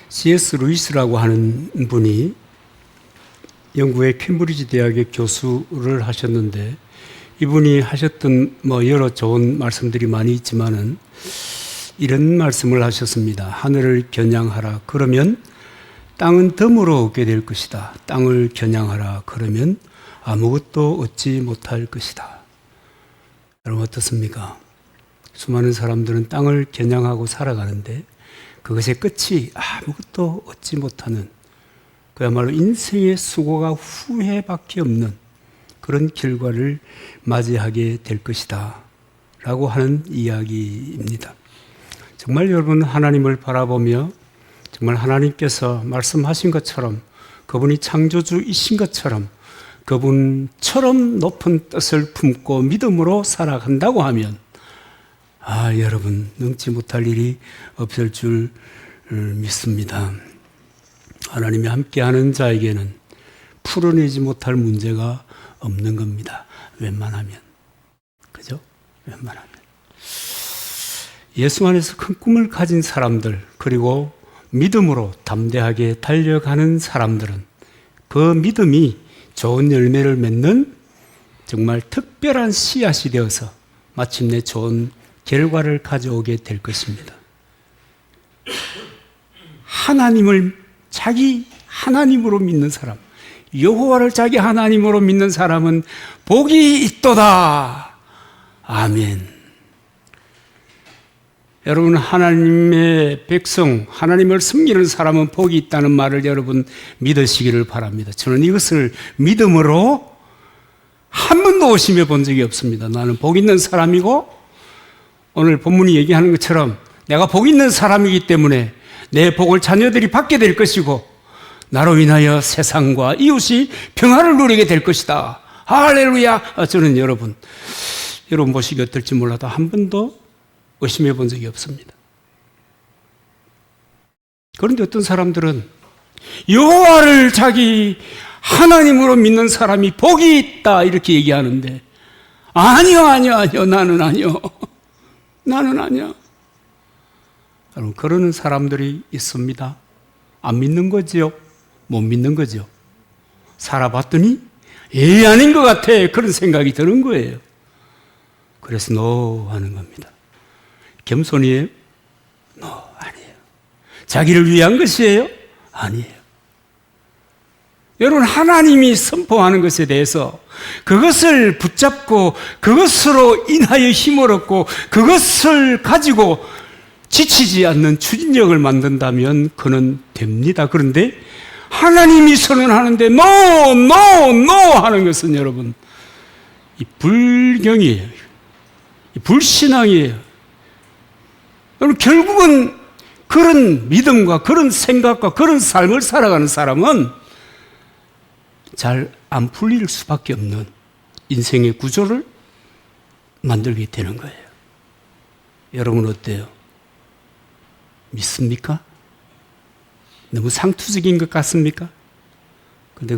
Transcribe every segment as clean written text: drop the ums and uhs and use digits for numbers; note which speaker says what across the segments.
Speaker 1: C.S. 루이스라고 하는 분이 영국의 캠브리지 대학의 교수를 하셨는데, 이분이 하셨던 여러 좋은 말씀들이 많이 있지만은 이런 말씀을 하셨습니다. 하늘을 겨냥하라. 그러면 땅은 덤으로 얻게 될 것이다. 땅을 겨냥하라. 그러면 아무것도 얻지 못할 것이다. 여러분 어떻습니까? 수많은 사람들은 땅을 겨냥하고 살아가는데 그것의 끝이 아무것도 얻지 못하는, 그야말로 인생의 수고가 후회밖에 없는 그런 결과를 맞이하게 될 것이다 라고 하는 이야기입니다. 정말 여러분 하나님을 바라보며 정말 하나님께서 말씀하신 것처럼, 그분이 창조주이신 것처럼 그분처럼 높은 뜻을 품고 믿음으로 살아간다고 하면 여러분 능치 못할 일이 없을 줄 믿습니다. 하나님이 함께하는 자에게는 풀어내지 못할 문제가 없는 겁니다. 웬만하면. 그죠? 웬만하면. 예수 안에서 큰 꿈을 가진 사람들, 그리고 믿음으로 담대하게 달려가는 사람들은 그 믿음이 좋은 열매를 맺는 정말 특별한 씨앗이 되어서 마침내 좋은 결과를 가져오게 될 것입니다. 하나님을 자기 하나님으로 믿는 사람, 여호와를 자기 하나님으로 믿는 사람은 복이 있도다. 아멘. 여러분, 하나님의 백성, 하나님을 섬기는 사람은 복이 있다는 말을 여러분 믿으시기를 바랍니다. 저는 이것을 믿음으로 한 번도 의심해 본 적이 없습니다. 나는 복 있는 사람이고, 오늘 본문이 얘기하는 것처럼 내가 복 있는 사람이기 때문에 내 복을 자녀들이 받게 될 것이고, 나로 인하여 세상과 이웃이 평화를 누리게 될 것이다. 할렐루야. 저는 여러분 보시기 어떨지 몰라도 한 번도 의심해 본 적이 없습니다. 그런데 어떤 사람들은 여호와를 자기 하나님으로 믿는 사람이 복이 있다 이렇게 얘기하는데, 아니요 나는 아니요. 여러분, 그러는 사람들이 있습니다. 안 믿는 거지요? 못 믿는 거죠. 살아봤더니 아닌 것 같아, 그런 생각이 드는 거예요. 그래서 노 하는 겁니다. 겸손이에요? 노, 아니에요. 자기를 위한 것이에요? 아니에요. 여러분, 하나님이 선포하는 것에 대해서 그것을 붙잡고 그것으로 인하여 힘을 얻고 그것을 가지고 지치지 않는 추진력을 만든다면 그는 됩니다. 그런데 하나님이 선언하는데 no 하는 것은 여러분 이 불경이에요. 이 불신앙이에요. 여러분, 결국은 그런 믿음과 그런 생각과 그런 삶을 살아가는 사람은 잘 안 풀릴 수밖에 없는 인생의 구조를 만들게 되는 거예요. 여러분 어때요? 믿습니까? 너무 상투적인 것 같습니까? 그런데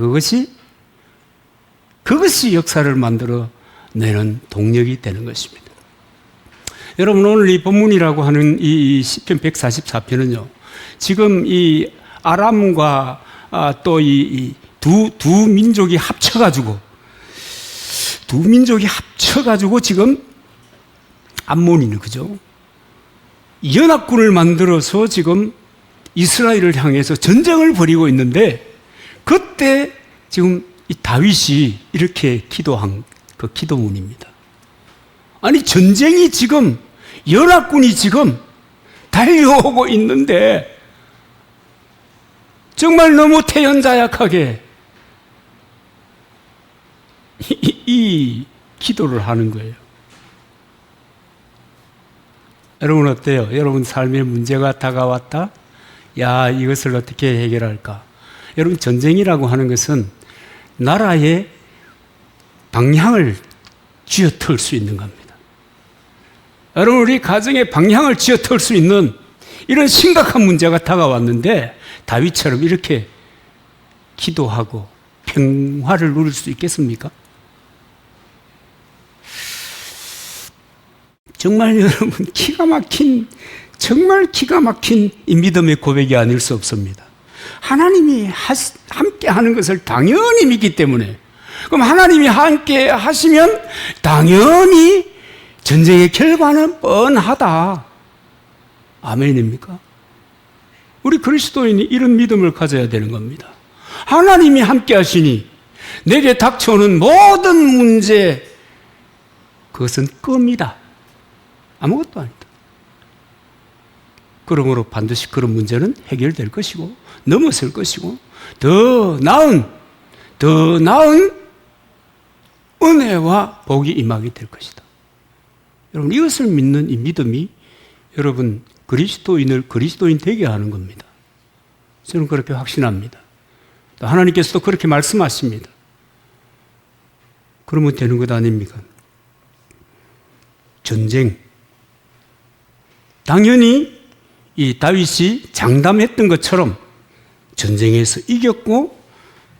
Speaker 1: 그것이 역사를 만들어내는 동력이 되는 것입니다. 여러분, 오늘 이 본문이라고 하는 이 시편 144편은요, 지금 이 아람과 또 이 두 민족이 합쳐가지고 지금 암몬이는, 그죠? 연합군을 만들어서 지금 이스라엘을 향해서 전쟁을 벌이고 있는데, 그때 지금 이 다윗이 이렇게 기도한 그 기도문입니다. 아니, 전쟁이 지금, 연합군이 지금 달려오고 있는데 정말 너무 태연자약하게 이 기도를 하는 거예요. 여러분 어때요? 여러분 삶에 문제가 다가왔다? 이것을 어떻게 해결할까? 여러분, 전쟁이라고 하는 것은 나라의 방향을 쥐어털 수 있는 겁니다. 여러분, 우리 가정의 방향을 쥐어털 수 있는 이런 심각한 문제가 다가왔는데 다윗처럼 이렇게 기도하고 평화를 누릴 수 있겠습니까? 정말 여러분, 기가 막힌 정말 기가 막힌 이 믿음의 고백이 아닐 수 없습니다. 하나님이 함께 하는 것을 당연히 믿기 때문에, 그럼 하나님이 함께 하시면 당연히 전쟁의 결과는 뻔하다. 아멘입니까? 우리 그리스도인이 이런 믿음을 가져야 되는 겁니다. 하나님이 함께 하시니 내게 닥쳐오는 모든 문제, 그것은 껌이다. 아무것도 아니다. 그러므로 반드시 그런 문제는 해결될 것이고 넘어설 것이고 더 나은 은혜와 복이 임하게 될 것이다. 여러분, 이것을 믿는 이 믿음이 여러분 그리스도인을 그리스도인 되게 하는 겁니다. 저는 그렇게 확신합니다. 또 하나님께서도 그렇게 말씀하십니다. 그러면 되는 것 아닙니까? 전쟁. 당연히 이 다윗이 장담했던 것처럼 전쟁에서 이겼고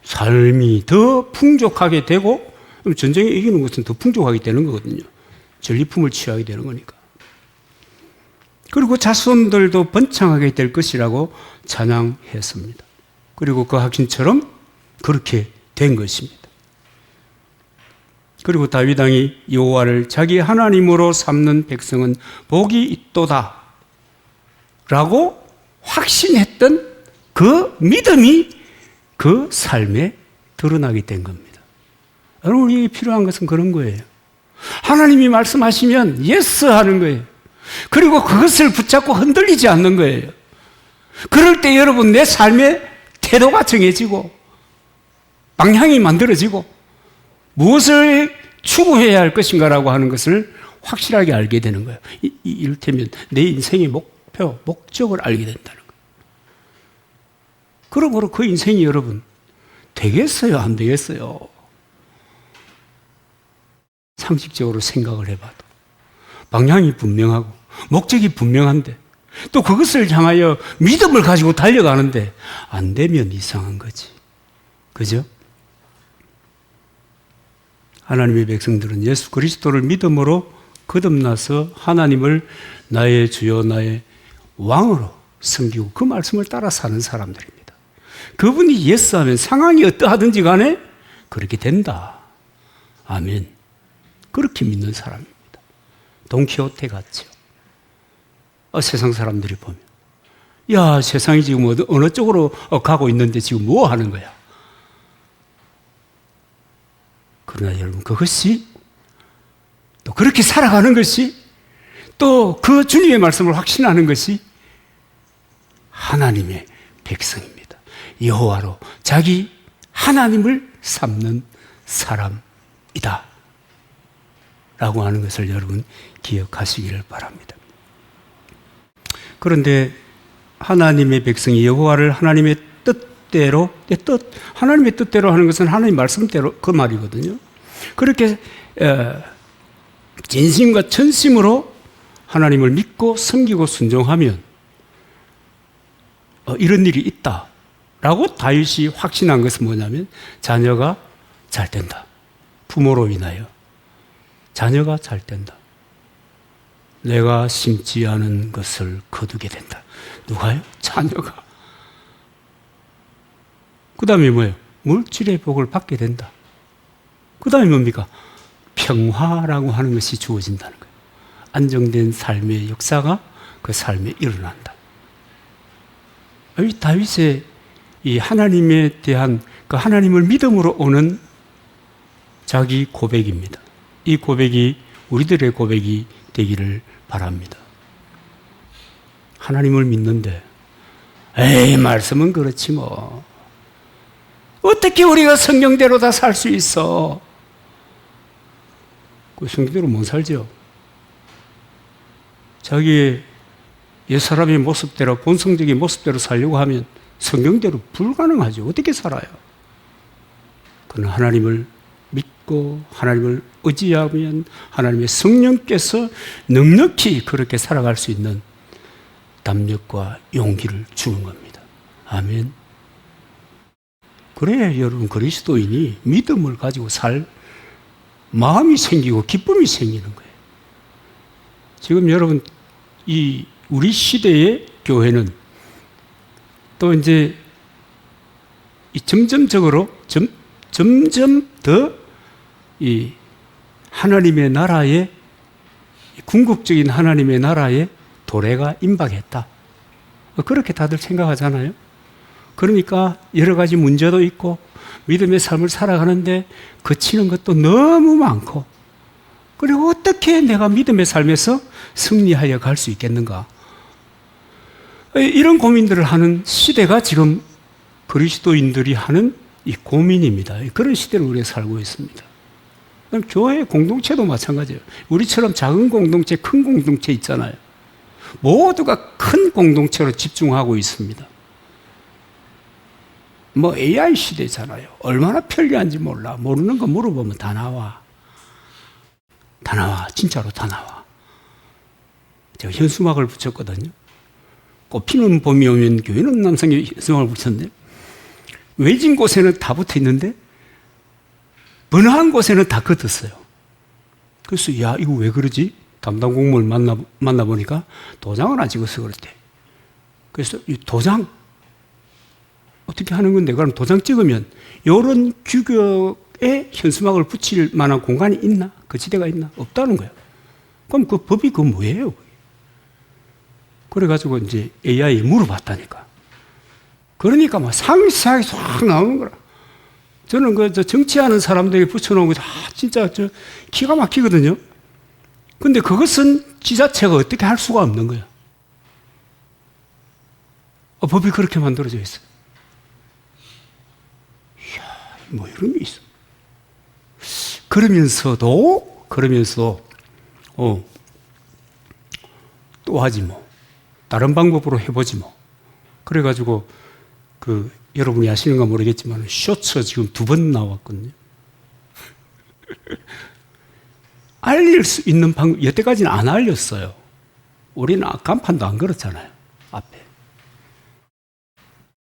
Speaker 1: 삶이 더 풍족하게 되고, 전쟁에 이기는 것은 더 풍족하게 되는 거거든요. 전리품을 취하게 되는 거니까. 그리고 자손들도 번창하게 될 것이라고 찬양했습니다. 그리고 그 확신처럼 그렇게 된 것입니다. 그리고 다윗 왕이 여호와를 자기 하나님으로 삼는 백성은 복이 있도다 라고 확신했던 그 믿음이 그 삶에 드러나게 된 겁니다. 여러분, 우리에게 필요한 것은 그런 거예요. 하나님이 말씀하시면 예스 하는 거예요. 그리고 그것을 붙잡고 흔들리지 않는 거예요. 그럴 때 여러분, 내 삶의 태도가 정해지고 방향이 만들어지고 무엇을 추구해야 할 것인가라고 하는 것을 확실하게 알게 되는 거예요. 이를테면 내 인생의 목표, 목적을 알게 된다는 거예요. 그러므로 그 인생이 여러분 되겠어요? 안 되겠어요? 상식적으로 생각을 해봐도 방향이 분명하고 목적이 분명한데 또 그것을 향하여 믿음을 가지고 달려가는데 안 되면 이상한 거지. 그죠? 하나님의 백성들은 예수 그리스도를 믿음으로 거듭나서 하나님을 나의 주요 나의 왕으로 섬기고 그 말씀을 따라 사는 사람들입니다. 그분이 예스하면 상황이 어떠하든지 간에 그렇게 된다. 아멘. 그렇게 믿는 사람입니다. 돈키호테 같죠. 세상 사람들이 보면, 야, 세상이 지금 어느 쪽으로 가고 있는데 지금 뭐 하는 거야? 그러나 여러분, 그것이 또 그렇게 살아가는 것이 또 그 주님의 말씀을 확신하는 것이 하나님의 백성입니다. 여호와로 자기 하나님을 삼는 사람이다 라고 하는 것을 여러분 기억하시기를 바랍니다. 그런데 하나님의 백성이 여호와를 하나님의 뜻대로, 하나님의 뜻대로 하는 것은 하나님 말씀대로 그 말이거든요. 그렇게 진심과 천심으로 하나님을 믿고 섬기고 순종하면 이런 일이 있다라고 다윗이 확신한 것은 뭐냐면 자녀가 잘 된다. 부모로 인하여 자녀가 잘 된다. 내가 심지 않은 것을 거두게 된다. 누가요? 자녀가. 그 다음에 뭐예요? 물질의 복을 받게 된다. 그 다음에 뭡니까? 평화라고 하는 것이 주어진다는 거예요. 안정된 삶의 역사가 그 삶에 일어난다. 이 다윗의 이 하나님에 대한 그 하나님을 믿음으로 오는 자기 고백입니다. 이 고백이 우리들의 고백이 되기를 바랍니다. 하나님을 믿는데, 에이, 말씀은 그렇지 뭐. 어떻게 우리가 성경대로 다 살 수 있어? 그 성경대로 못 살죠. 자기의 옛사람의 모습대로, 본성적인 모습대로 살려고 하면 성경대로 불가능하죠. 어떻게 살아요? 그러나 하나님을 믿고 하나님을 의지하면 하나님의 성령께서 넉넉히 그렇게 살아갈 수 있는 담력과 용기를 주는 겁니다. 아멘. 그래야 여러분 그리스도인이 믿음을 가지고 살 마음이 생기고 기쁨이 생기는 거예요. 지금 여러분 이 우리 시대의 교회는 또 이제 점점 더 이 하나님의 나라에, 궁극적인 하나님의 나라에 도래가 임박했다. 그렇게 다들 생각하잖아요. 그러니까 여러 가지 문제도 있고 믿음의 삶을 살아가는데 거치는 것도 너무 많고, 그리고 어떻게 내가 믿음의 삶에서 승리하여 갈 수 있겠는가? 이런 고민들을 하는 시대가 지금 그리스도인들이 하는 이 고민입니다. 그런 시대를 우리가 살고 있습니다. 그럼 교회 공동체도 마찬가지예요. 우리처럼 작은 공동체, 큰 공동체 있잖아요. 모두가 큰 공동체로 집중하고 있습니다. 뭐 AI 시대잖아요. 얼마나 편리한지 몰라. 모르는 거 물어보면 다 나와. 다 나와. 진짜로 다 나와. 제가 현수막을 붙였거든요. 꽃피는 봄이 오면 교회는 남성이 현수막을 붙였는데, 외진 곳에는 다 붙어 있는데 번화한 곳에는 다 걷었어요. 그래서 야, 이거 왜 그러지? 담당 공무원을 만나보니까 도장을 안 찍어서 그랬대. 그래서 이 도장 어떻게 하는 건데, 그럼 도장 찍으면 이런 규격에 현수막을 붙일 만한 공간이 있나? 그 지대가 있나? 없다는 거예요. 그럼 그 법이 그 뭐예요? 그래가지고 이제 AI에 물어봤다니까. 그러니까 막 상세하게 싹 나오는 거라. 저는 정치하는 사람들이 붙여놓은 거 진짜 기가 막히거든요. 근데 그것은 지자체가 어떻게 할 수가 없는 거야. 법이 그렇게 만들어져 있어요. 이야, 뭐 이런 게 있어. 그러면서도 또 하지 뭐. 다른 방법으로 해보지 뭐. 그래가지고 여러분이 아시는가 모르겠지만 쇼츠 지금 2번 나왔거든요. 알릴 수 있는 방법, 여태까지는 안 알렸어요. 우리는 간판도 안 걸었잖아요, 앞에.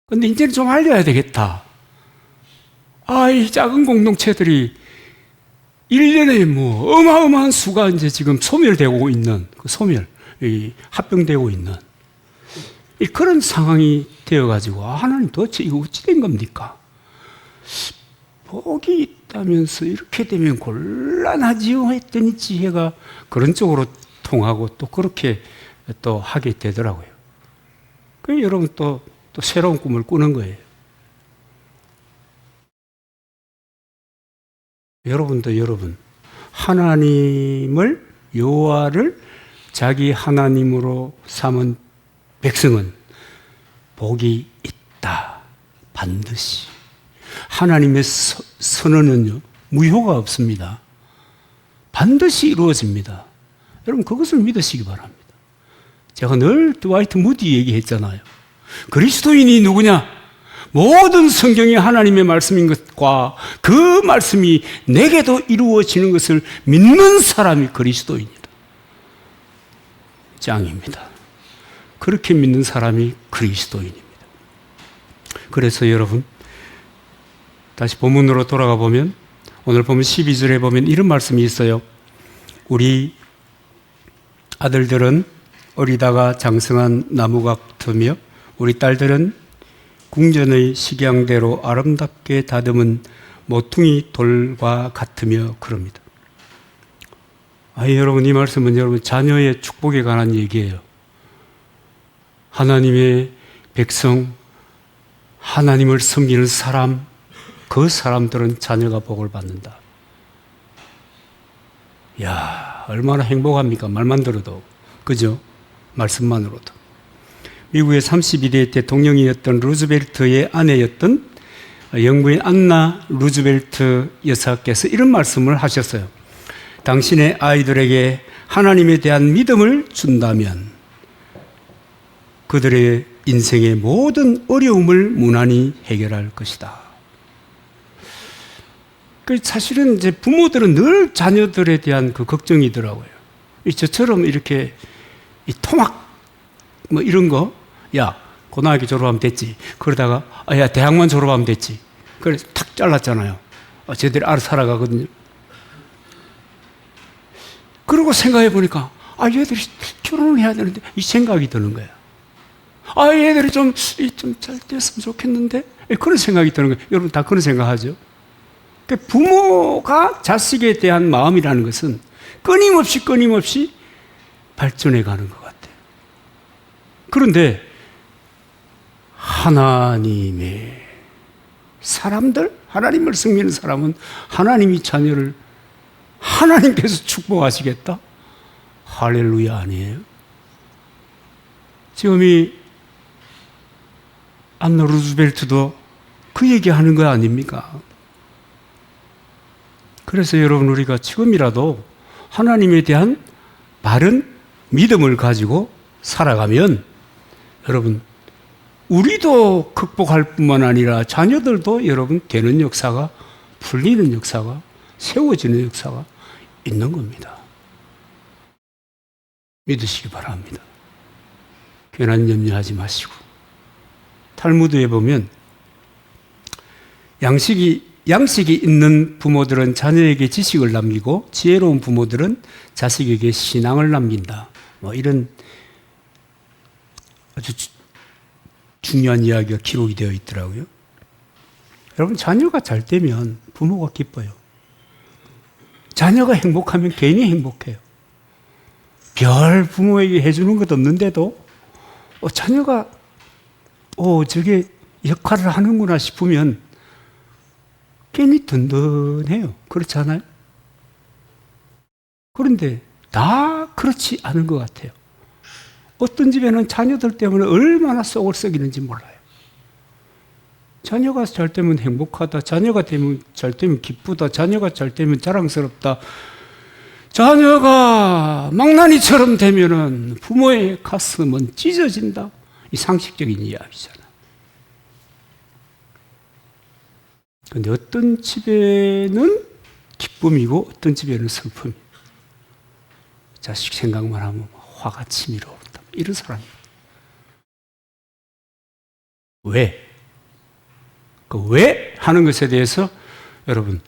Speaker 1: 근데 이제는 좀 알려야 되겠다. 이 작은 공동체들이 1년에 뭐 어마어마한 수가 이제 지금 소멸되고 있는, 합병되고 있는 그런 상황이 되어가지고, 하나님 도대체 이거 어찌 된 겁니까? 복이 있다면서 이렇게 되면 곤란하지요 했더니 지혜가 그런 쪽으로 통하고 또 그렇게 또 하게 되더라고요. 그래서 여러분 또 새로운 꿈을 꾸는 거예요. 여러분 하나님을, 여호와를 자기 하나님으로 삼은 백성은 복이 있다. 반드시. 하나님의 선언은요, 무효가 없습니다. 반드시 이루어집니다. 여러분 그것을 믿으시기 바랍니다. 제가 늘 드와이트 무디 얘기했잖아요. 그리스도인이 누구냐? 모든 성경이 하나님의 말씀인 것과 그 말씀이 내게도 이루어지는 것을 믿는 사람이 그리스도인이다. 짱입니다. 그렇게 믿는 사람이 그리스도인입니다. 그래서 여러분, 다시 본문으로 돌아가 보면, 오늘 보면 12절에 보면 이런 말씀이 있어요. 우리 아들들은 어리다가 장성한 나무 같으며 우리 딸들은 궁전의 식양대로 아름답게 다듬은 모퉁이 돌과 같으며 그럽니다. 여러분, 이 말씀은 여러분 자녀의 축복에 관한 얘기예요. 하나님의 백성, 하나님을 섬기는 사람, 그 사람들은 자녀가 복을 받는다. 이야, 얼마나 행복합니까? 말만 들어도. 그죠? 말씀만으로도. 미국의 32대 대통령이었던 루즈벨트의 아내였던 영부인 안나 루즈벨트 여사께서 이런 말씀을 하셨어요. 당신의 아이들에게 하나님에 대한 믿음을 준다면 그들의 인생의 모든 어려움을 무난히 해결할 것이다. 사실은 이제 부모들은 늘 자녀들에 대한 그 걱정이더라고요. 저처럼 이렇게 토막 뭐 이런 거, 야, 고등학교 졸업하면 됐지. 그러다가 야, 대학만 졸업하면 됐지. 그래서 탁 잘랐잖아요. 쟤들이 알아서 살아가거든요. 그러고 생각해 보니까 얘들이 결혼을 해야 되는데 이 생각이 드는 거야. 얘들이 좀 잘 됐으면 좋겠는데 그런 생각이 드는 거예요. 여러분 다 그런 생각하죠? 부모가 자식에 대한 마음이라는 것은 끊임없이 발전해 가는 것 같아요. 그런데 하나님의 사람들, 하나님을 섬기는 사람은 하나님이 자녀를 하나님께서 축복하시겠다? 할렐루야 아니에요? 지금 이 안나 루즈벨트도 그 얘기하는 거 아닙니까? 그래서 여러분 우리가 지금이라도 하나님에 대한 바른 믿음을 가지고 살아가면 여러분 우리도 극복할 뿐만 아니라 자녀들도 여러분 되는 역사가 풀리는 역사가 세워지는 역사가 있는 겁니다. 믿으시기 바랍니다. 괜한 염려하지 마시고 탈무드에 보면 양식이 있는 부모들은 자녀에게 지식을 남기고 지혜로운 부모들은 자식에게 신앙을 남긴다. 이런 아주 중요한 이야기가 기록이 되어 있더라고요. 여러분 자녀가 잘 되면 부모가 기뻐요. 자녀가 행복하면 괜히 행복해요. 별 부모에게 해주는 것 없는데도 자녀가 저게 역할을 하는구나 싶으면 괜히 든든해요. 그렇지 않아요? 그런데 다 그렇지 않은 것 같아요. 어떤 집에는 자녀들 때문에 얼마나 속을 썩이는지 몰라요. 자녀가 잘 되면 행복하다. 자녀가 잘 되면 기쁘다. 자녀가 잘 되면 자랑스럽다. 자녀가 망나니처럼 되면은 부모의 가슴은 찢어진다. 이 상식적인 이야기잖아. 그런데 어떤 집에는 기쁨이고 어떤 집에는 슬픔이. 자식 생각만 하면 화가 치밀어 오른다. 이런 사람이. 왜? 그 왜 하는 것에 대해서 여러분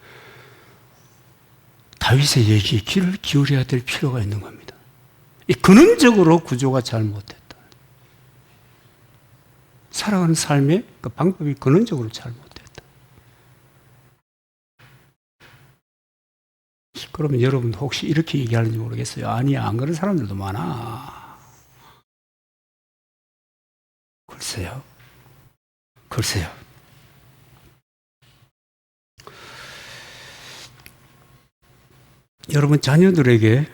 Speaker 1: 다윗의 얘기에 귀를 기울여야 될 필요가 있는 겁니다. 이 근원적으로 구조가 잘못됐다. 살아가는 삶의 그 방법이 근원적으로 잘못됐다. 그러면 여러분 혹시 이렇게 얘기하는지 모르겠어요. 아니야, 안 그런 사람들도 많아. 글쎄요. 여러분 자녀들에게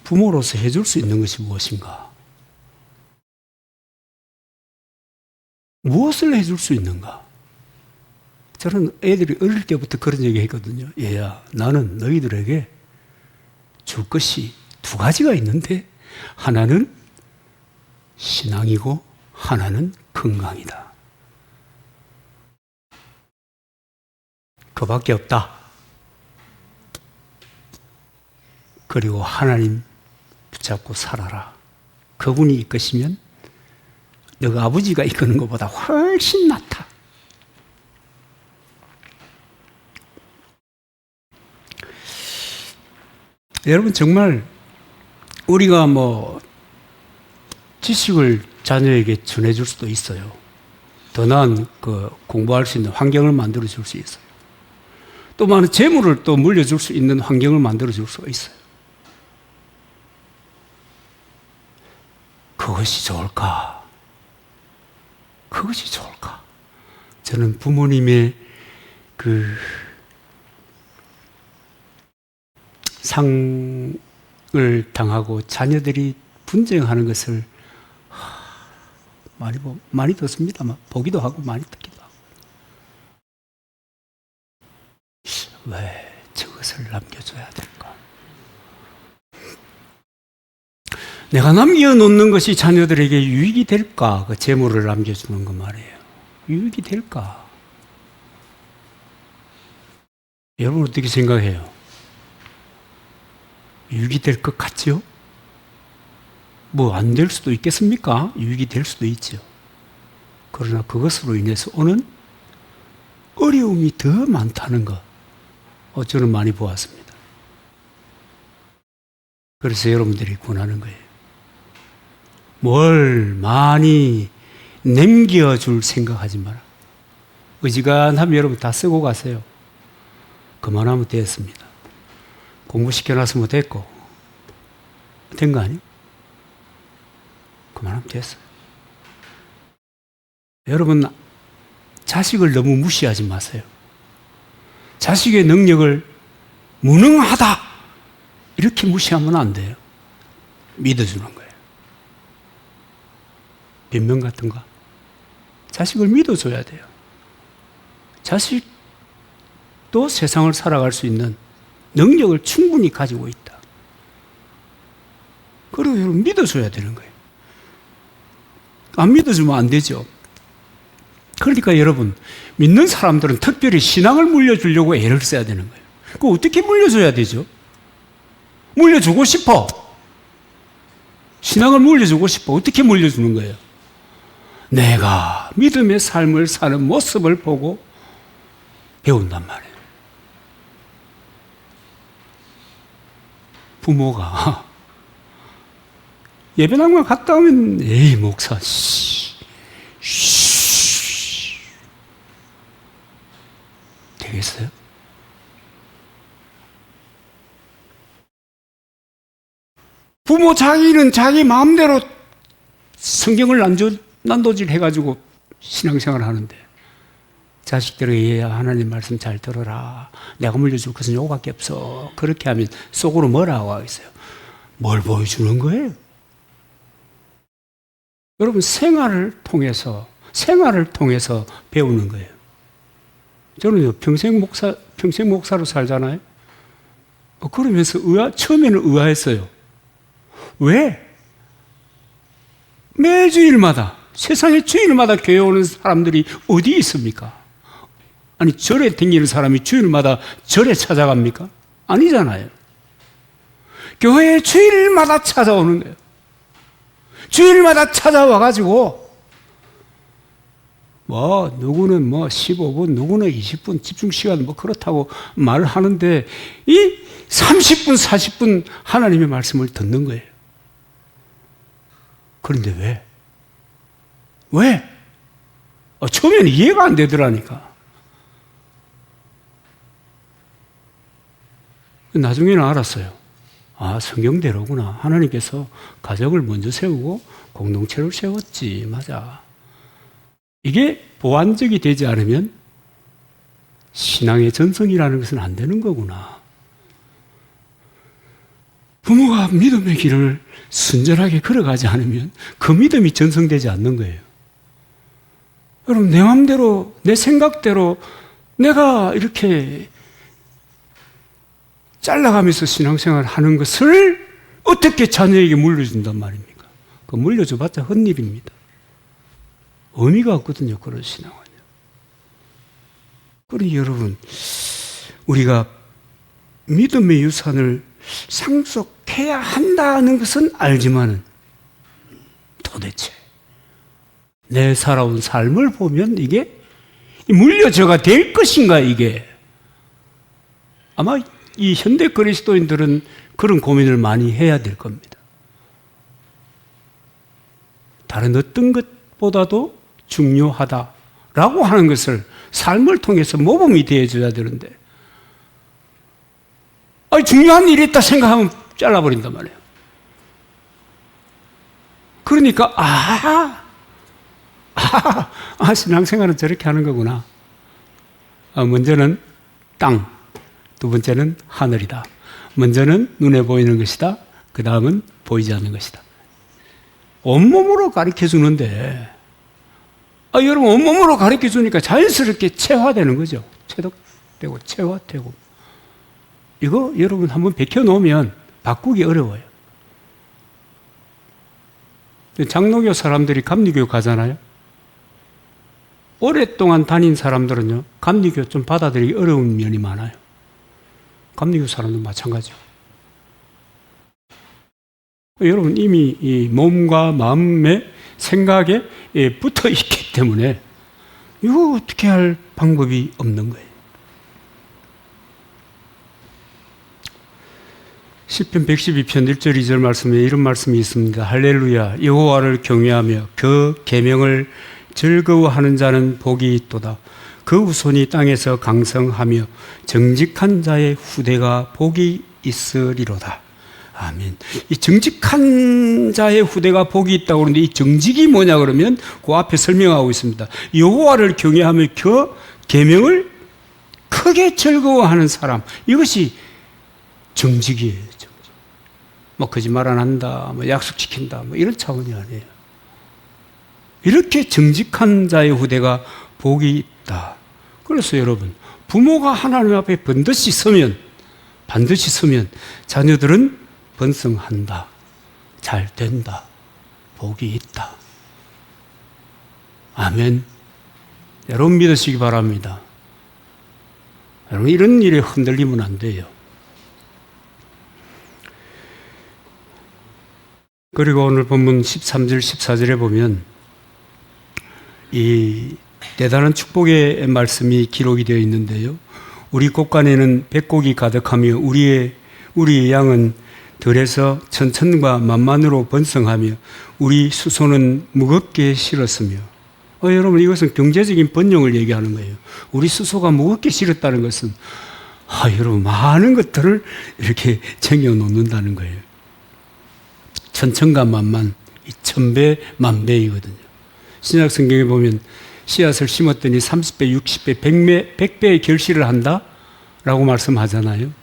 Speaker 1: 부모로서 해줄 수 있는 것이 무엇인가? 무엇을 해줄 수 있는가? 저는 애들이 어릴 때부터 그런 얘기 했거든요. 얘야, 나는 너희들에게 줄 것이 두 가지가 있는데 하나는 신앙이고 하나는 건강이다. 그밖에 없다. 그리고 하나님 붙잡고 살아라. 그분이 이끄시면 너가 아버지가 이끄는 것보다 훨씬 낫다. 여러분 정말 우리가 지식을 자녀에게 전해줄 수도 있어요. 더 나은 공부할 수 있는 환경을 만들어줄 수 있어요. 또 많은 재물을 또 물려줄 수 있는 환경을 만들어줄 수가 있어요. 그것이 좋을까? 저는 부모님의 상을 당하고 자녀들이 분쟁하는 것을 많이 듣습니다만 보기도 하고 많이 듣기도 하고 왜 저것을 남겨줘야 될까? 내가 남겨놓는 것이 자녀들에게 유익이 될까? 그 재물을 남겨주는 것 말이에요. 유익이 될까? 여러분 어떻게 생각해요? 유익이 될 것 같죠? 안 될 수도 있겠습니까? 유익이 될 수도 있죠. 그러나 그것으로 인해서 오는 어려움이 더 많다는 것, 저는 많이 보았습니다. 그래서 여러분들이 권하는 거예요. 뭘 많이 남겨줄 생각하지 마라. 어지간하면 여러분 다 쓰고 가세요. 그만하면 됐습니다. 공부시켜놨으면 됐고, 된 거 아니에요? 그만하면 됐어요. 여러분, 자식을 너무 무시하지 마세요. 자식의 능력을 무능하다! 이렇게 무시하면 안 돼요. 믿어주는 거예요. 변명 같은 거. 자식을 믿어줘야 돼요. 자식도 세상을 살아갈 수 있는 능력을 충분히 가지고 있다. 그리고 여러분 믿어줘야 되는 거예요. 안 믿어주면 안 되죠. 그러니까 여러분, 믿는 사람들은 특별히 신앙을 물려주려고 애를 써야 되는 거예요. 그거 어떻게 물려줘야 되죠? 물려주고 싶어. 신앙을 물려주고 싶어. 어떻게 물려주는 거예요? 내가 믿음의 삶을 사는 모습을 보고 배운단 말이에요. 부모가 예배당만 갔다 오면 에이 목사 되겠어요? 부모 자기는 자기 마음대로 성경을 난도질 해가지고 신앙생활을 하는데 자식들에게 하나님 말씀 잘 들어라. 내가 물려줄 것은 요거밖에 없어. 그렇게 하면 속으로 뭐라고 하겠어요? 뭘 보여주는 거예요? 여러분 생활을 통해서 배우는 거예요. 저는 평생 목사로 살잖아요. 그러면서 처음에는 의아했어요. 왜? 매 주일마다 세상에 주일마다 교회 오는 사람들이 어디 있습니까? 아니 절에 다니는 사람이 주일마다 절에 찾아갑니까? 아니잖아요. 교회에 주일마다 찾아오는 거예요. 주일마다 찾아와가지고 누구는 15분, 누구는 20분 집중시간 그렇다고 말을 하는데 이 30분, 40분 하나님의 말씀을 듣는 거예요. 그런데 왜? 처음에는 이해가 안 되더라니까. 나중에는 알았어요. 성경대로구나. 하나님께서 가족을 먼저 세우고 공동체를 세웠지. 맞아. 이게 보완적이 되지 않으면 신앙의 전성이라는 것은 안 되는 거구나. 부모가 믿음의 길을 순전하게 걸어가지 않으면 그 믿음이 전성되지 않는 거예요. 여러분, 내 마음대로, 내 생각대로 내가 이렇게 잘라가면서 신앙생활을 하는 것을 어떻게 자녀에게 물려준단 말입니까? 그 물려줘봤자 헛일입니다. 의미가 없거든요, 그런 신앙은요. 그러니 여러분, 우리가 믿음의 유산을 상속해야 한다는 것은 알지만은 도대체 내 살아온 삶을 보면 이게 물려줘가 될 것인가, 이게. 아마 이 현대 그리스도인들은 그런 고민을 많이 해야 될 겁니다. 다른 어떤 것보다도 중요하다라고 하는 것을 삶을 통해서 모범이 되어줘야 되는데, 중요한 일이 있다 생각하면 잘라버린단 말이에요. 그러니까, 신앙생활은 저렇게 하는 거구나. 먼저는 땅, 두 번째는 하늘이다. 먼저는 눈에 보이는 것이다. 그 다음은 보이지 않는 것이다. 온몸으로 가르쳐 주는데, 여러분, 온몸으로 가르쳐 주니까 자연스럽게 체화되는 거죠. 체득되고, 체화되고. 이거 여러분 한번 베껴놓으면 바꾸기 어려워요. 장로교 사람들이 감리교 가잖아요. 오랫동안 다닌 사람들은요, 감리교 좀 받아들이기 어려운 면이 많아요. 감리교 사람도 마찬가지요. 여러분 이미 이 몸과 마음의 생각에 붙어 있기 때문에 이거 어떻게 할 방법이 없는 거예요. 시편 112편 1절 2절 말씀에 이런 말씀이 있습니다. 할렐루야 여호와를 경외하며 그 계명을 즐거워하는 자는 복이 있도다. 그 후손이 땅에서 강성하며 정직한 자의 후대가 복이 있으리로다. 아멘. 이 정직한 자의 후대가 복이 있다고 그러는데 이 정직이 뭐냐 그러면 그 앞에 설명하고 있습니다. 여호와를 경외하며 그 계명을 크게 즐거워하는 사람, 이것이 정직이에요. 정직. 뭐 거짓말 안 한다, 뭐 약속 지킨다, 뭐 이런 차원이 아니에요. 이렇게 정직한 자의 후대가 복이 있다. 그래서 여러분, 부모가 하나님 앞에 반드시 서면 자녀들은 번성한다, 잘 된다, 복이 있다. 아멘. 여러분 믿으시기 바랍니다. 여러분 이런 일에 흔들리면 안 돼요. 그리고 오늘 본문 13절 14절에 보면 이 대단한 축복의 말씀이 기록이 되어 있는데요. 우리 곳간에는 백곡이 가득하며 우리의 양은 들에서 천천과 만만으로 번성하며 우리 수소는 무겁게 실었으며. 여러분 이것은 경제적인 번영을 얘기하는 거예요. 우리 수소가 무겁게 실었다는 것은 여러분 많은 것들을 이렇게 쟁여 놓는다는 거예요. 천천과 만만, 이 천배, 만배이거든요. 신약 성경에 보면 씨앗을 심었더니 30배, 60배, 100배의 결실을 한다? 라고 말씀하잖아요.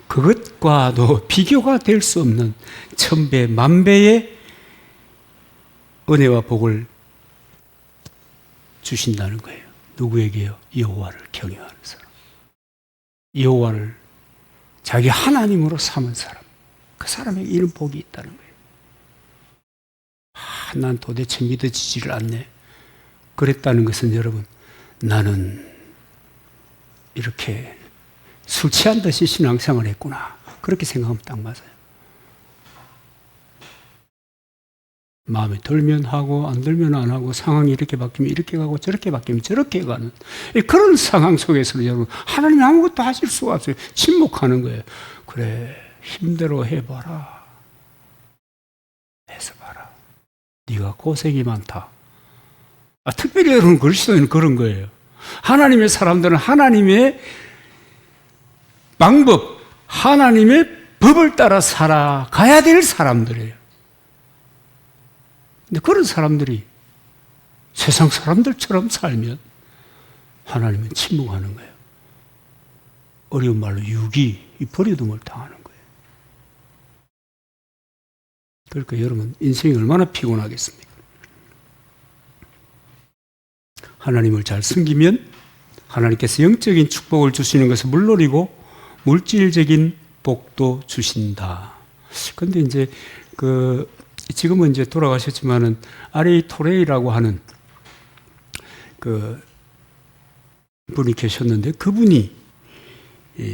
Speaker 1: 그것과도 비교가 될 수 없는 천배, 만배의 은혜와 복을 주신다는 거예요. 누구에게요? 여호와를 경외하는 사람. 여호와를 자기 하나님으로 삼은 사람. 그 사람에게 이런 복이 있다는 거예요. 난 도대체 믿어지지를 않네. 그랬다는 것은 여러분, 나는 이렇게 술 취한 듯이 신앙생활을 했구나. 그렇게 생각하면 딱 맞아요. 마음에 들면 하고 안 들면 안 하고 상황이 이렇게 바뀌면 이렇게 가고 저렇게 바뀌면 저렇게 가는 그런 상황 속에서 여러분 하나님 아무것도 하실 수가 없어요. 침묵하는 거예요. 그래 힘대로 해봐라. 해서 봐라. 네가 고생이 많다. 특별히 여러분 그리스도인은 그런 거예요. 하나님의 사람들은 하나님의 방법, 하나님의 법을 따라 살아가야 될 사람들이에요. 근데 그런 사람들이 세상 사람들처럼 살면 하나님은 침묵하는 거예요. 어려운 말로 유기, 버려둠을 당하는 거예요. 그러니까 여러분 인생이 얼마나 피곤하겠습니까? 하나님을 잘 섬기면 하나님께서 영적인 축복을 주시는 것은 물론이고 물질적인 복도 주신다. 그런데 이제 지금은 이제 돌아가셨지만은 아리 토레이라고 하는 분이 계셨는데 그분이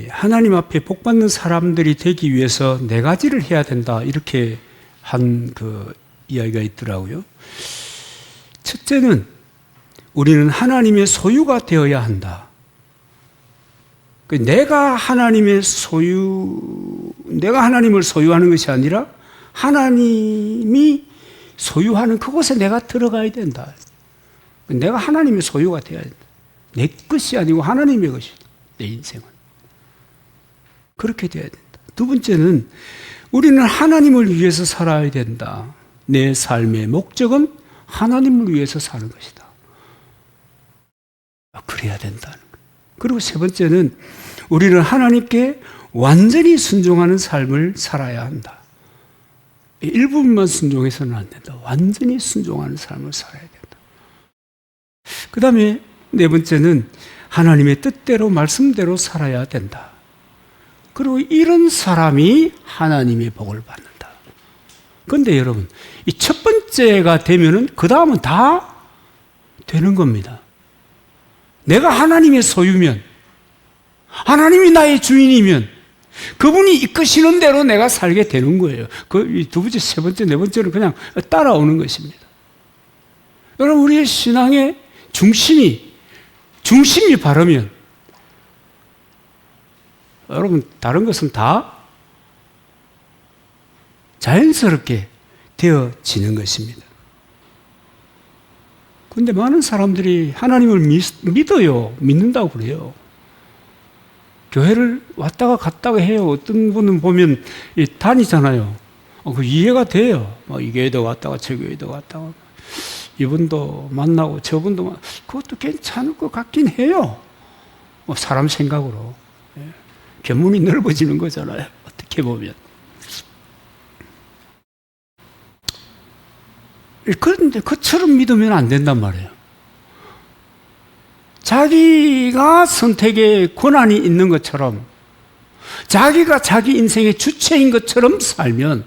Speaker 1: 하나님 앞에 복 받는 사람들이 되기 위해서 4가지를 해야 된다 이렇게 한 이야기가 있더라고요. 첫째는 우리는 하나님의 소유가 되어야 한다. 내가 하나님을 소유하는 것이 아니라 하나님이 소유하는 그곳에 내가 들어가야 된다. 내가 하나님의 소유가 되어야 된다. 내 것이 아니고 하나님의 것이다. 내 인생은. 그렇게 되어야 된다. 두 번째는 우리는 하나님을 위해서 살아야 된다. 내 삶의 목적은 하나님을 위해서 사는 것이다. 그래야 된다는 거예요. 그리고 세 번째는 우리는 하나님께 완전히 순종하는 삶을 살아야 한다. 일부분만 순종해서는 안 된다. 완전히 순종하는 삶을 살아야 된다. 그 다음에 네 번째는 하나님의 뜻대로 말씀대로 살아야 된다. 그리고 이런 사람이 하나님의 복을 받는다. 그런데 여러분, 이 첫 번째가 되면은 그 다음은 다 되는 겁니다. 내가 하나님의 소유면, 하나님이 나의 주인이면, 그분이 이끄시는 대로 내가 살게 되는 거예요. 두 번째, 세 번째, 네 번째는 그냥 따라오는 것입니다. 여러분, 우리의 신앙의 중심이 바르면, 여러분, 다른 것은 다 자연스럽게 되어지는 것입니다. 그런데 많은 사람들이 하나님을 믿어요. 믿는다고 그래요. 교회를 왔다가 갔다가 해요. 어떤 분은 보면 다니잖아요. 그 이해가 돼요. 이 교회도 왔다가 저 교회도 왔다가 이분도 만나고 저분도 만나고 그것도 괜찮을 것 같긴 해요. 사람 생각으로. 견문이 넓어지는 거잖아요. 어떻게 보면. 그런데 그처럼 믿으면 안 된단 말이에요. 자기가 선택의 권한이 있는 것처럼, 자기가 자기 인생의 주체인 것처럼 살면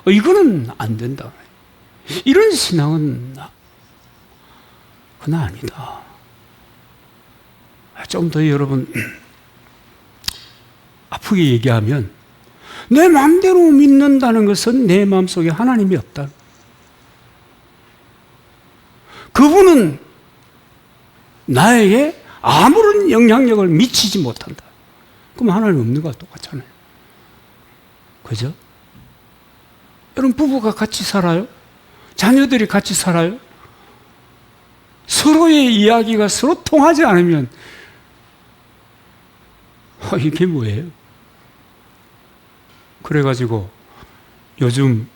Speaker 1: 이거는 안 된다. 이런 신앙은 그건 아니다. 좀 더 여러분 아프게 얘기하면 내 마음대로 믿는다는 것은 내 마음속에 하나님이 없다. 그분은 나에게 아무런 영향력을 미치지 못한다. 그럼 하나님 없는 것과 똑같잖아요. 그죠? 여러분 부부가 같이 살아요? 자녀들이 같이 살아요? 서로의 이야기가 서로 통하지 않으면 이게 뭐예요? 그래가지고 요즘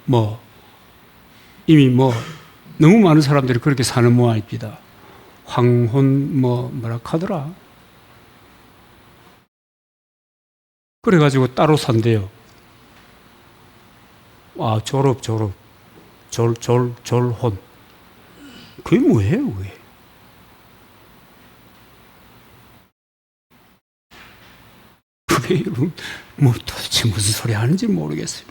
Speaker 1: 이미 너무 많은 사람들이 그렇게 사는 모양입니다. 황혼 뭐라 하더라. 그래가지고 따로 산대요. 졸혼. 그게 뭐예요, 그게? 그게 도대체 무슨 소리 하는지 모르겠어요.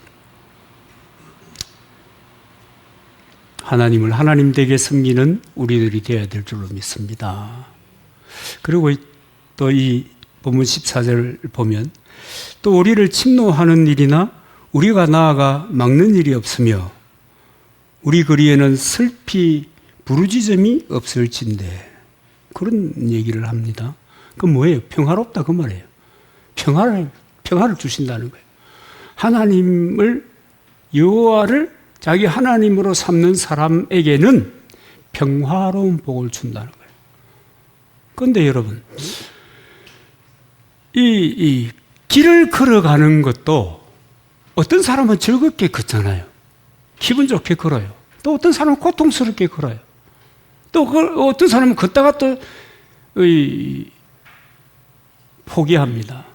Speaker 1: 하나님을 하나님 되게 섬기는 우리들이 되어야 될 줄로 믿습니다. 그리고 또 이 본문 14절을 보면 또 우리를 침노하는 일이나 우리가 나아가 막는 일이 없으며 우리 거리에는 슬피 부르짖음이 없을진데 그런 얘기를 합니다. 그건 뭐예요? 평화롭다 그 말이에요. 평화를 주신다는 거예요. 하나님을 여호와를 자기 하나님으로 삼는 사람에게는 평화로운 복을 준다는 거예요. 그런데 여러분, 이 길을 걸어가는 것도 어떤 사람은 즐겁게 걷잖아요. 기분 좋게 걸어요. 또 어떤 사람은 고통스럽게 걸어요. 또 어떤 사람은 걷다가 또 포기합니다.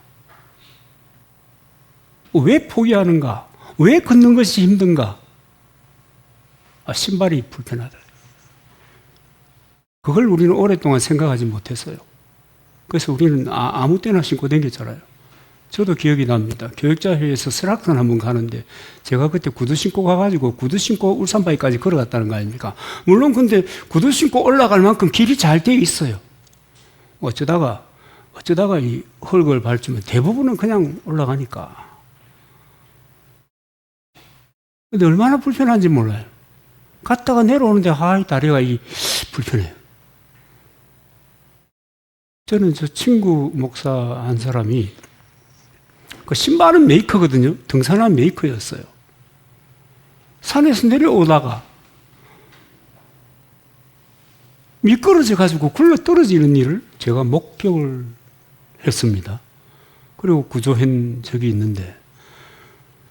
Speaker 1: 왜 포기하는가? 왜 걷는 것이 힘든가? 신발이 불편하다. 그걸 우리는 오랫동안 생각하지 못했어요. 그래서 우리는 아무 때나 신고 다녔잖아요. 저도 기억이 납니다. 교육자회에서 설악산 한번 가는데 제가 그때 구두 신고 가가지고 구두 신고 울산바위까지 걸어갔다는 거 아닙니까? 물론 근데 구두 신고 올라갈 만큼 길이 잘 되어 있어요. 어쩌다가 이 흙을 밟으면 대부분은 그냥 올라가니까. 근데 얼마나 불편한지 몰라요. 갔다가 내려오는데 다리가 불편해요. 저는 저 친구 목사 한 사람이 그 신발은 메이커거든요. 등산한 메이커였어요. 산에서 내려오다가 미끄러져 가지고 굴러 떨어지는 일을 제가 목격을 했습니다. 그리고 구조한 적이 있는데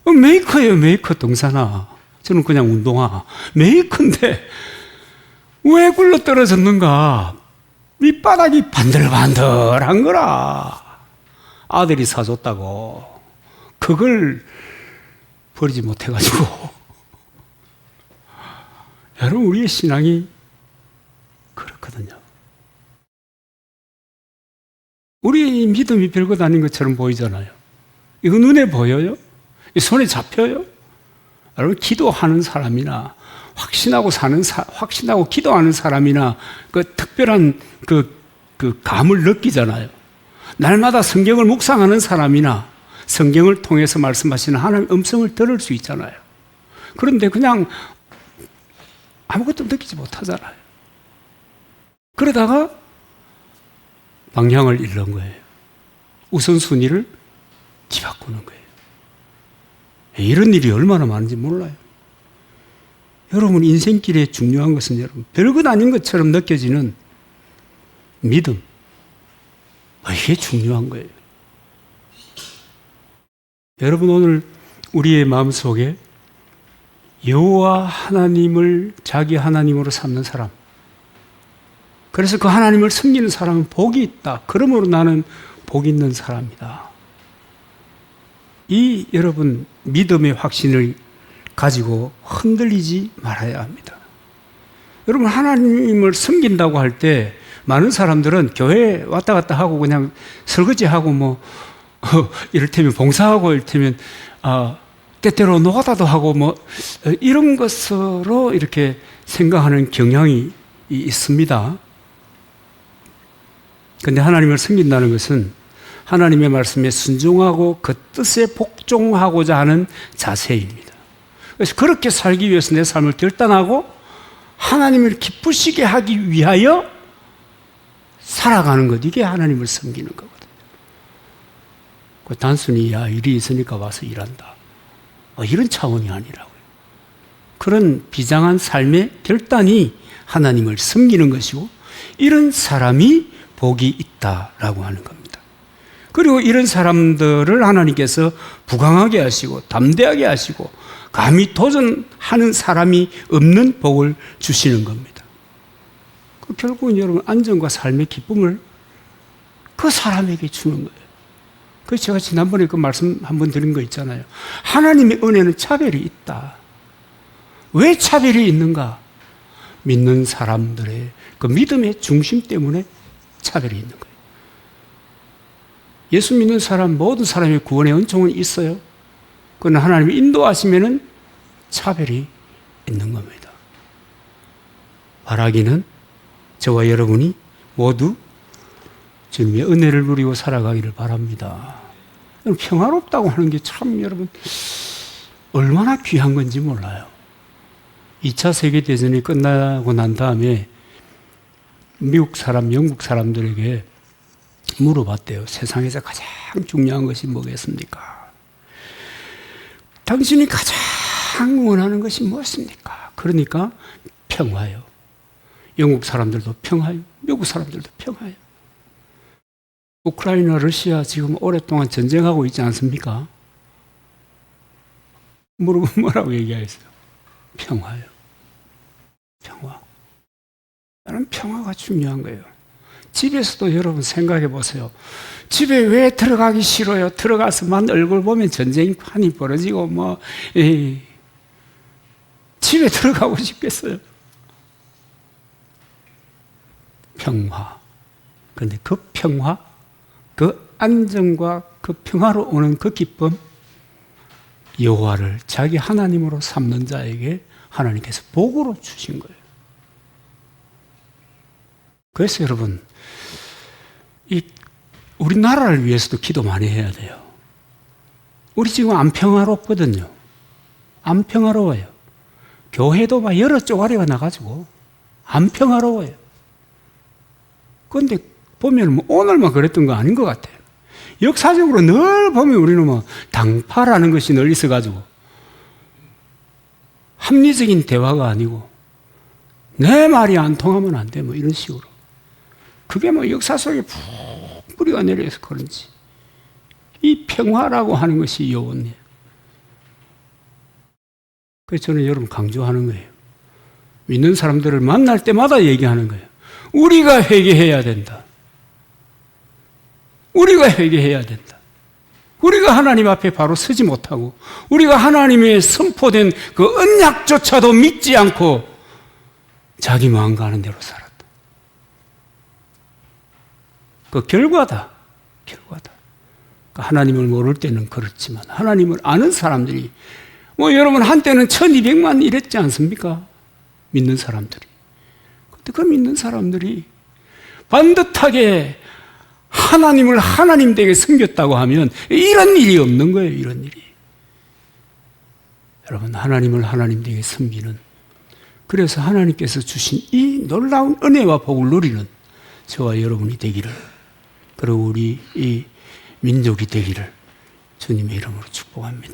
Speaker 1: 메이커예요. 메이커 등산화. 저는 그냥 운동화. 메이커인데 왜 굴러 떨어졌는가? 밑바닥이 반들반들한 거라. 아들이 사줬다고. 그걸 버리지 못해가지고. 여러분, 우리의 신앙이 그렇거든요. 우리 믿음이 별것 아닌 것처럼 보이잖아요. 이거 눈에 보여요? 손에 잡혀요? 여러분, 기도하는 사람이나 확신하고 기도하는 사람이나 그 특별한 그 감을 느끼잖아요. 날마다 성경을 묵상하는 사람이나 성경을 통해서 말씀하시는 하나님의 음성을 들을 수 있잖아요. 그런데 그냥 아무것도 느끼지 못하잖아요. 그러다가 방향을 잃는 거예요. 우선순위를 뒤바꾸는 거예요. 이런 일이 얼마나 많은지 몰라요. 여러분 인생길에 중요한 것은 여러분 별것 아닌 것처럼 느껴지는 믿음. 이게 중요한 거예요. 여러분 오늘 우리의 마음속에 여호와 하나님을 자기 하나님으로 삼는 사람, 그래서 그 하나님을 섬기는 사람은 복이 있다. 그러므로 나는 복이 있는 사람이다. 이 여러분 믿음의 확신을 가지고 흔들리지 말아야 합니다. 여러분 하나님을 섬긴다고 할 때 많은 사람들은 교회 왔다 갔다 하고 그냥 설거지하고 뭐 이를테면 봉사하고 이를테면 때때로 노가다도 하고 뭐 이런 것으로 이렇게 생각하는 경향이 있습니다. 그런데 하나님을 섬긴다는 것은 하나님의 말씀에 순종하고 그 뜻에 복종하고자 하는 자세입니다. 그래서 그렇게 살기 위해서 내 삶을 결단하고 하나님을 기쁘시게 하기 위하여 살아가는 것, 이게 하나님을 섬기는 거거든요. 단순히 일이 있으니까 와서 일한다, 이런 차원이 아니라고요. 그런 비장한 삶의 결단이 하나님을 섬기는 것이고 이런 사람이 복이 있다라고 하는 겁니다. 그리고 이런 사람들을 하나님께서 부강하게 하시고 담대하게 하시고 감히 도전하는 사람이 없는 복을 주시는 겁니다. 결국은 여러분 안정과 삶의 기쁨을 그 사람에게 주는 거예요. 그래서 제가 지난번에 그 말씀 한번 드린 거 있잖아요. 하나님의 은혜는 차별이 있다. 왜 차별이 있는가? 믿는 사람들의 그 믿음의 중심 때문에 차별이 있는 거예요. 예수 믿는 사람, 모든 사람의 구원의 은총은 있어요. 그러나 하나님이 인도하시면은 차별이 있는 겁니다. 바라기는 저와 여러분이 모두 주님의 은혜를 누리고 살아가기를 바랍니다. 평화롭다고 하는 게 참 여러분 얼마나 귀한 건지 몰라요. 2차 세계대전이 끝나고 난 다음에 미국 사람, 영국 사람들에게 물어봤대요. 세상에서 가장 중요한 것이 뭐겠습니까? 당신이 가장 원하는 것이 무엇입니까? 그러니까 평화요. 영국 사람들도 평화요. 미국 사람들도 평화요. 우크라이나, 러시아 지금 오랫동안 전쟁하고 있지 않습니까? 물어보면 뭐라고 얘기하겠어요? 평화요. 평화. 나는 평화가 중요한 거예요. 집에서도 여러분 생각해 보세요. 집에 왜 들어가기 싫어요? 들어가서만 얼굴 보면 전쟁판이 벌어지고 집에 들어가고 싶겠어요? 평화. 그런데 그 평화, 그 안정과 그 평화로 오는 그 기쁨, 여호와를 자기 하나님으로 삼는 자에게 하나님께서 복으로 주신 거예요. 그래서 여러분, 우리나라를 위해서도 기도 많이 해야 돼요. 우리 지금 안 평화롭거든요. 안 평화로워요. 교회도 막 여러 쪼가리가 나가지고 안 평화로워요. 그런데 보면 오늘만 그랬던 거 아닌 것 같아요. 역사적으로 늘 보면 우리는 당파라는 것이 늘 있어가지고 합리적인 대화가 아니고 내 말이 안 통하면 안 돼 이런 식으로. 그게 역사 속에 푹 뿌리가 내려서 그런지 이 평화라고 하는 것이 요원이에요. 그래서 저는 여러분 강조하는 거예요. 믿는 사람들을 만날 때마다 얘기하는 거예요. 우리가 회개해야 된다. 우리가 회개해야 된다. 우리가 하나님 앞에 바로 서지 못하고 우리가 하나님의 선포된 그 언약조차도 믿지 않고 자기 마음 가는 대로 살았다. 그 결과다. 하나님을 모를 때는 그렇지만 하나님을 아는 사람들이 여러분 한때는 1200만 이랬지 않습니까? 믿는 사람들이. 근데 그 믿는 사람들이 반듯하게 하나님을 하나님 되게 섬겼다고 하면 이런 일이 없는 거예요. 이런 일이. 여러분 하나님을 하나님 되게 섬기는, 그래서 하나님께서 주신 이 놀라운 은혜와 복을 누리는 저와 여러분이 되기를, 그리고 우리 이 민족이 되기를 주님의 이름으로 축복합니다.